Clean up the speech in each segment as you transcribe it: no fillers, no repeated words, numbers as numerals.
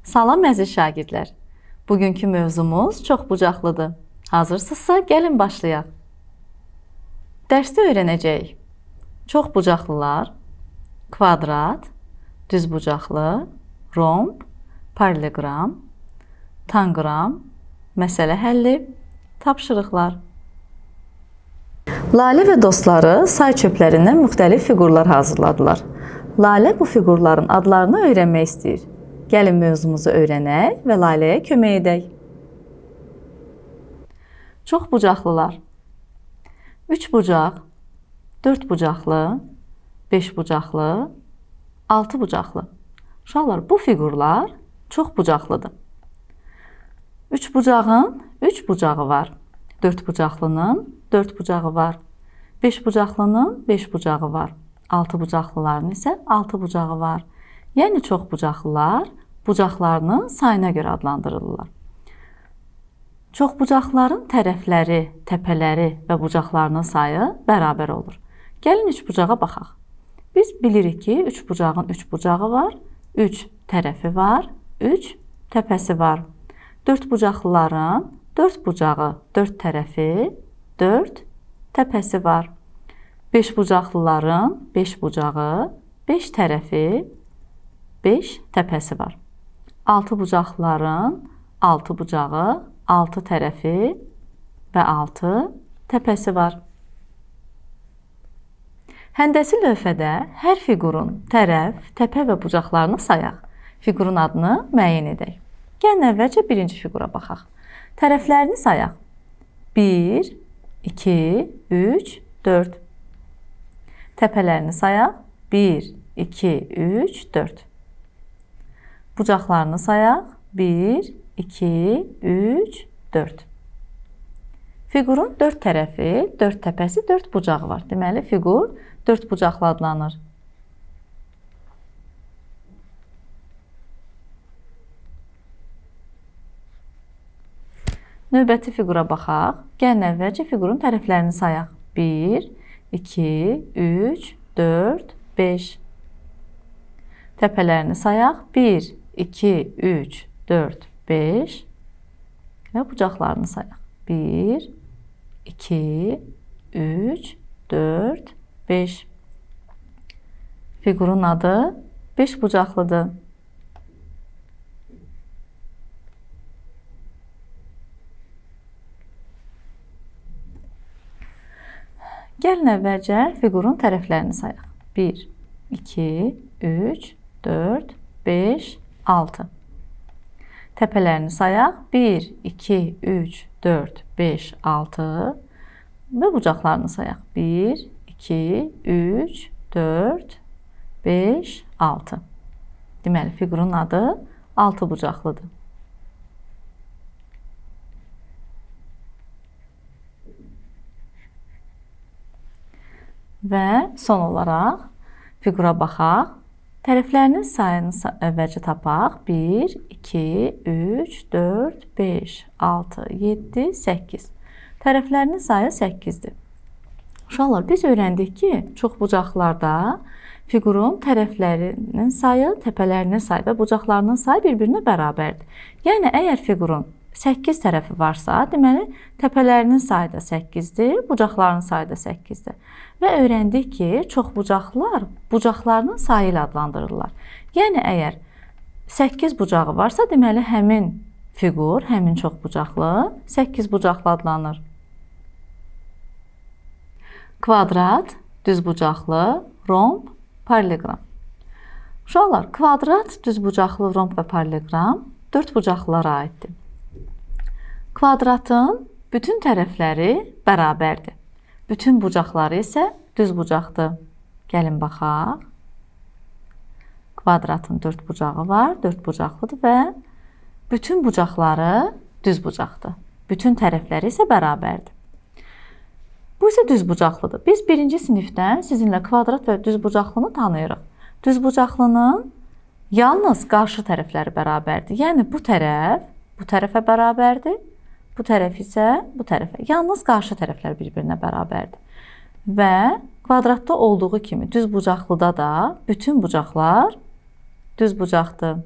Salam əziz şagirdlər. Bugünkü mövzumuz çoxbucaqlıdır. Hazırsınızsa gəlin başlayaq. Dərsdə öyrənəcəyik. Çoxbucaqlılar, kvadrat, düzbucaqlı, romb, paralleqram, tanqram, məsələ həlli, tapşırıqlar. Lalə və dostları say çöplərindən müxtəlif fiqurlar hazırladılar. Lalə bu fiqurların adlarını öyrənmək istəyir. Gəlin mövzumuzu öyrənək və Laləyə kömək edək. Çoxbucaqlılar. 3 bucaq, 4 bucaqlı, 5 bucaqlı, 6 bucaqlı. Uşaqlar, bu fiqurlar çoxbucaqlıdır. 3 bucağın 3 bucağı var. 4 bucaqlının 4 bucağı var. 5 bucaqlının 5 bucağı var. 6 bucaqlıların isə 6 bucağı var. Yəni çoxbucaqlılar bucaqlarının sayına görə adlandırılırlar. Çoxbucaqların tərəfləri, təpələri və bucaqlarının sayı bərabər olur. Gəlin üç bucağa baxaq. Biz bilirik ki, üç bucağın üç bucağı var, 3 tərəfi var, 3 təpəsi var. 4 bucaqlıların 4 bucağı, 4 tərəfi, 4 təpəsi var. 5 bucaqlıların 5 bucağı, 5 tərəfi, 5 təpəsi var. 6 bucaqlıların 6 bucağı, 6 tərəfi və 6 təpəsi var. Həndəsi lövhədə hər fiqurun tərəf, təpə və bucaqlarını sayaq. Fiqurun adını müəyyən edək. Gəlin əvvəlcə birinci fiqura baxaq. Tərəflərini sayaq. 1, 2, 3, 4. Təpələrini sayaq. 1, 2, 3, 4. Bucaqlarını sayaq. 1, 2, 3, 4. Fiqurun 4 tərəfi, 4 təpəsi, 4 bucağı var. Deməli, fiqur 4 bucaqlı adlanır. Növbəti fiqura baxaq. Gəlin əvvəlcə fiqurun tərəflərini sayaq. 1, 2, 3, 4, 5. Təpələrini sayaq. 1, 2, 3, 4, 5. Və bucaqlarını sayaq. 1, 2, 3, 4, 5. Fiqurun adı 5 bucaqlıdır. Gəlin əvvəlcə fiqurun tərəflərini sayaq. 1, 2, 3, 4, 5, 6. Təpələrini sayaq. 1, 2, 3, 4, 5, 6. Və bucaqlarını sayaq. 1, 2, 3, 4, 5, 6. Deməli, fiqurun adı 6 bucaqlıdır. Və son olaraq fiqura baxaq. Tərəflərinin sayını əvvəlcə tapaq. 1, 2, 3, 4, 5, 6, 7, 8. Tərəflərinin sayı 8-dir. Uşaqlar, biz öyrəndik ki, çoxbucaqlarda fiqurun tərəflərinin sayı, təpələrinin sayı və bucaqlarının sayı bir-birinə bərabərdir. Yəni, əgər fiqurun 8 tərəfi varsa, deməli, təpələrinin sayı da 8-dir, bucaqlarının sayı da 8-dir. Və öyrəndik ki, çoxbucaqlılar bucaqlarının sayı ilə adlandırırlar. Yəni, əgər 8 bucağı varsa, deməli, həmin fiqur, həmin çoxbucaqlı 8 bucaqlı adlanır. Kvadrat, düzbucaqlı, romb, paralleqram. Uşaqlar, kvadrat, düzbucaqlı, romb və paralleqram 4 bucaqlılara aiddir. Kvadratın bütün tərəfləri bərabərdir. Bütün bucaqları isə düzbucaqdır. Gəlin baxaq. Kvadratın 4 bucağı var, 4 bucaqlıdır və bütün bucaqları düzbucaqdır. Bütün tərəfləri isə bərabərdir. Bu isə düzbucaqlıdır. Biz birinci sinifdən sizinlə kvadrat və düzbucaqlını tanıyırıq. Düzbucaqlının yalnız qarşı tərəfləri bərabərdir. Yəni, bu tərəfə bərabərdir. Bu tərəf isə bu tərəfə. Yalnız qarşı tərəflər bir-birinə bərabərdir. Və kvadratda olduğu kimi düzbucaqlıda da bütün bucaqlar düzbucaqdır.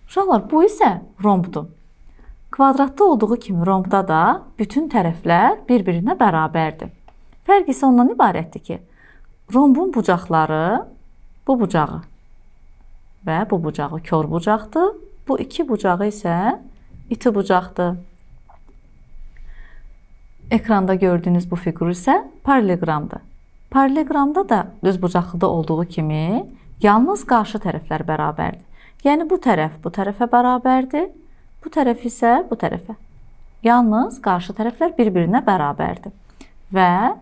Uşaqlar, bu isə rombdur. Kvadratda olduğu kimi rombda da bütün tərəflər bir-birinə bərabərdir. Fərq isə ondan ibarətdir ki, rombun bucaqları bu bucağı və bu bucağı kör bucaqdır. Bu iki bucağı isə iti bucaqdır. Ekranda gördüyünüz bu fiqur isə paralelogramdır. Paralelogramda da düz bucaqlıda olduğu kimi yalnız qarşı tərəflər bərabərdir. Yəni bu tərəf bu tərəfə bərabərdir, bu tərəf isə bu tərəfə. Yalnız qarşı tərəflər bir-birinə bərabərdir. Və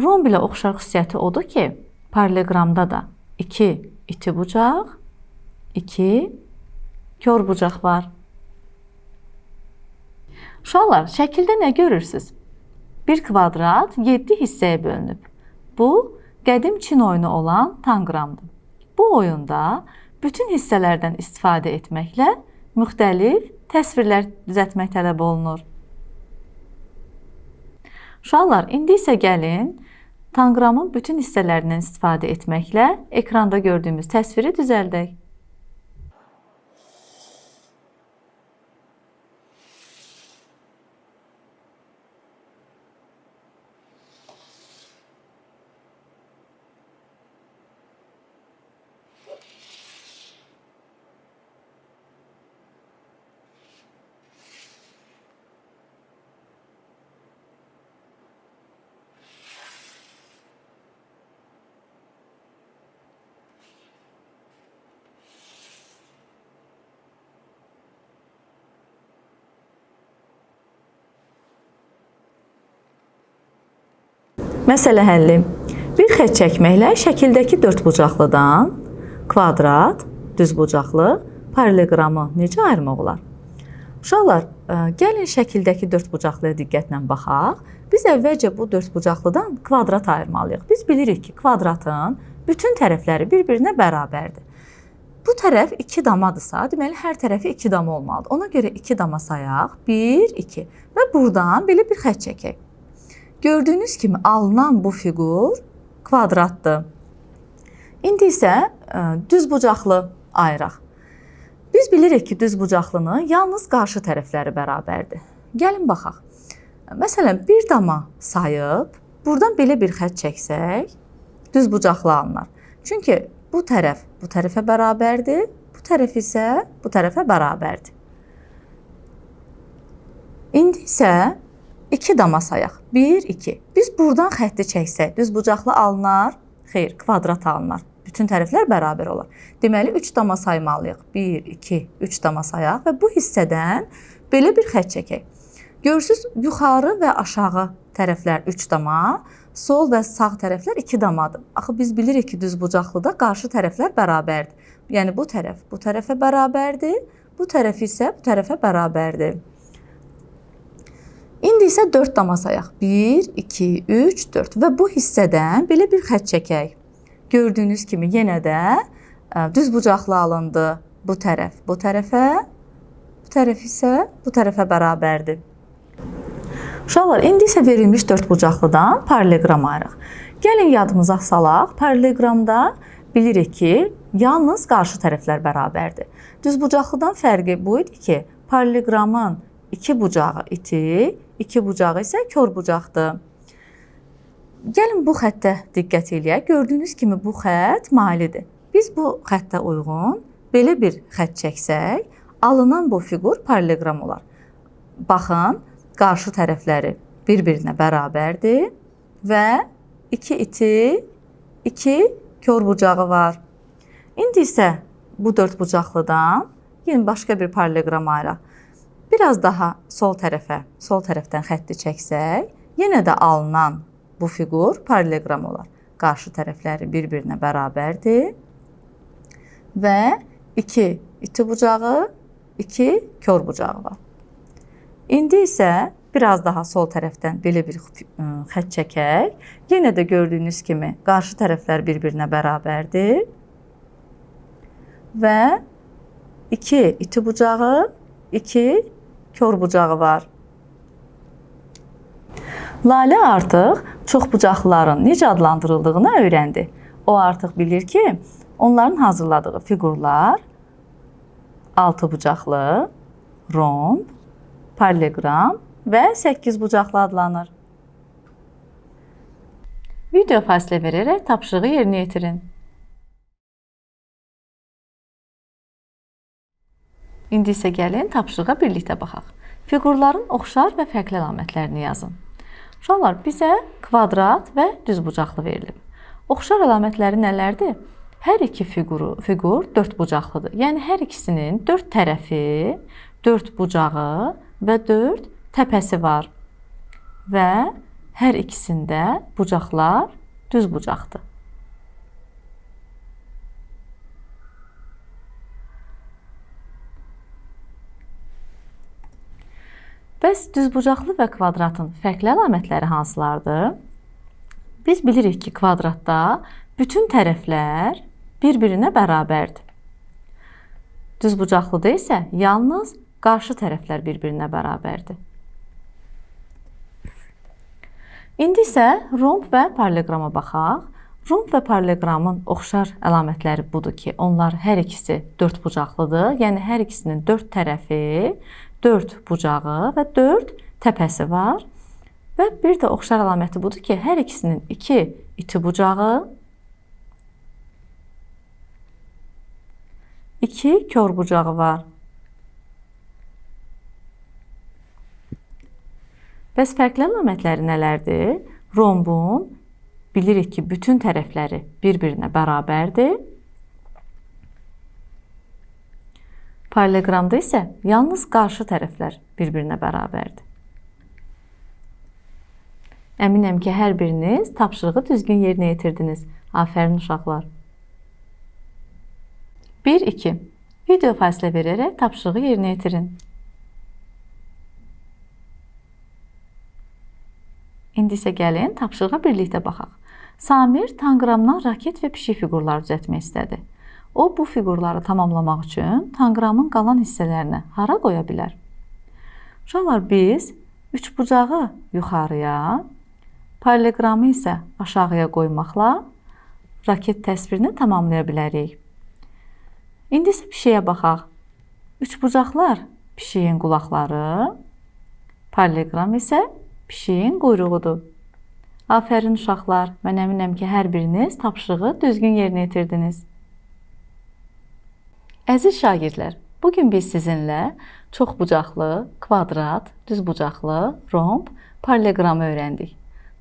romb ilə oxşar xüsusiyyəti odur ki, paralelogramda da 2 iti bucaq, 2 kör bucaq var. Uşaqlar, şəkildə nə görürsünüz? Bir kvadrat 7 hissəyə bölünüb. Bu, qədim Çin oyunu olan tanqramdır. Bu oyunda bütün hissələrdən istifadə etməklə müxtəlif təsvirlər düzəltmək tələb olunur. Uşaqlar, indi isə gəlin tanqramın bütün hissələrindən istifadə etməklə ekranda gördüyümüz təsviri düzəldək. Məsələ həlli. Bir xətt çəkməklə şəkildəki dördbucaqlıdan kvadrat, düzbucaqlı, paraleloqramı necə ayırmaq olar? Uşaqlar, gəlin şəkildəki dördbucaqlıya diqqətlə baxaq. Biz əvvəlcə bu dördbucaqlıdan kvadrat ayırmalıyıq. Biz bilirik ki, kvadratın bütün tərəfləri bir-birinə bərabərdir. Bu tərəf 2 damadırsa, deməli hər tərəfi 2 dama olmalıdır. Ona görə 2 dama sayaq. 1, 2 və buradan belə bir xətt çəkək. Gördüyünüz kimi alınan bu fiqur kvadratdır. İndi isə düzbucaqlı ayıraq. Biz bilirik ki, düzbucaqlının yalnız qarşı tərəfləri bərabərdir. Gəlin baxaq. Məsələn, bir dama sayıb, buradan belə bir xətt çəksək, düzbucaqlı alınır. Çünki bu tərəf bu tərəfə bərabərdir, bu tərəf isə bu tərəfə bərabərdir. İndi isə 2 dama sayaq. 1, 2. Biz buradan xətti çəksək, düzbucaqlı alınar, xeyr, kvadrat alınar. Bütün tərəflər bərabər olar. Deməli, 3 dama saymalıyıq. 1, 2, 3 dama sayaq və bu hissədən belə bir xətt çəkək. Görürsünüz, yuxarı və aşağı tərəflər 3 dama, sol və sağ tərəflər 2 damadır. Axı biz bilirik ki, düzbucaqlıda qarşı tərəflər bərabərdir. Yəni, bu tərəf bu tərəfə bərabərdir, bu tərəf isə bu tərəfə bərabərdir. İndi isə 4 dama sayaq. 1, 2, 3, 4 və bu hissədən belə bir xətt çəkək. Gördüyünüz kimi yenə də düzbucaqlı alındı. Bu tərəf bu tərəfə, bu tərəf isə bu tərəfə bərabərdir. Uşaqlar, indi isə verilmiş dördbucaqlıdan paraleloqram ayıraq. Gəlin yadımıza salaq. Paraleloqramda bilirik ki, yalnız qarşı tərəflər bərabərdir. Düzbucaqlıdan fərqi bu idi ki, paraleloqramın 2 bucağı iti, 2 bucağı isə kör bucaqdır. Gəlin bu xəttə diqqət eləyək. Gördüyünüz kimi bu xətt mailidir. Biz bu xəttə uyğun belə bir xətt çəksək, alınan bu fiqur paraleloqram olar. Baxın, qarşı tərəfləri bir-birinə bərabərdir və 2 iti, 2 kör bucağı var. İndi isə bu dördbucaqlıdan yenə başqa bir paraleloqram ayıraq. Biraz daha sol tərəfdən xətti çəksək, yenə də alınan bu fiqur paraleloqram olar. Qarşı tərəfləri bir-birinə bərabərdir və 2 iti bucağı, 2 kör bucağı var. İndi isə biraz daha sol tərəfdən belə bir xətt çəkək. Yenə də gördüyünüz kimi qarşı tərəflər bir-birinə bərabərdir və 2 iti bucağı, 2 kör bucağı var. Lalə artıq çoxbucaqlıların necə adlandırıldığını öyrəndi. O artıq bilir ki, onların hazırladığı fiqurlar 6 bucaqlı, romb, parallelogram və 8 bucaqlı adlanır. Video fasilə verərək tapşırığı yerinə yetirin. İndi isə gəlin tapşırığa birlikdə baxaq. Fiqurların oxşar və fərqli əlamətlərini yazın. Uşaqlar, bizə kvadrat və düzbucaqlı verilib. Oxşar əlamətləri nələrdir? Hər iki fiqur dörd bucaqlıdır. Yəni, hər ikisinin 4 tərəfi, 4 bucağı və 4 təpəsi var. Və hər ikisində bucaqlar düz bucaqdır. Bəs düzbucaqlı və kvadratın fərqli əlamətləri hansılardır? Biz bilirik ki, kvadratda bütün tərəflər bir-birinə bərabərdir. Düzbucaqlıda isə yalnız qarşı tərəflər bir-birinə bərabərdir. İndi isə romb və paralleograma baxaq. Romb və paralleogramın oxşar əlamətləri budur ki, onlar hər ikisi 4 bucaqlıdır. Yəni, hər ikisinin 4 tərəfi, 4 bucağı və 4 təpəsi var. Və bir də oxşar əlaməti budur ki, hər ikisinin 2 iti bucağı, 2 kör bucağı var. Bəs fərqli əlamətləri nələrdir? Rombun bilirik ki, bütün tərəfləri bir-birinə bərabərdir. Paralleogramda isə yalnız qarşı tərəflər bir-birinə bərabərdir. Əminəm ki, hər biriniz tapşırığı düzgün yerinə yetirdiniz. Afərin uşaqlar. 1-2. Video fasilə verərək tapşırığı yerinə yetirin. İndi isə gəlin tapşırığa birlikdə baxaq. Samir tanqramdan raket və pişik fiqurları düzəltmək istədi. O, bu fiqurları tamamlamaq üçün tanqramın qalan hissələrini hara qoya bilər? Uşaqlar, biz üçbucağı yuxarıya, paralleogramı isə aşağıya qoymaqla raket təsvirini tamamlaya bilərik. İndi isə pişiyə baxaq. Üçbucaqlar pişiyin qulaqları, paralleogram isə pişiyin quyruğudur. Afərin uşaqlar, mən əminəm ki, hər biriniz tapşırığı düzgün yerinə yetirdiniz. Əziz şagirdlər, bugün biz sizinlə çoxbucaqlı, kvadrat, düzbucaqlı, romb, paralleogramı öyrəndik.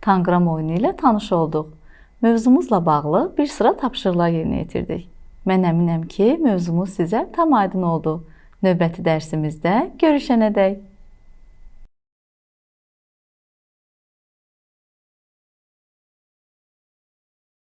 Tanqram oyunu ilə tanış olduq. Mövzumuzla bağlı bir sıra tapşırıqlar yerinə yetirdik. Mən əminəm ki, mövzumuz sizə tam aydın oldu. Növbəti dərsimizdə görüşənədək.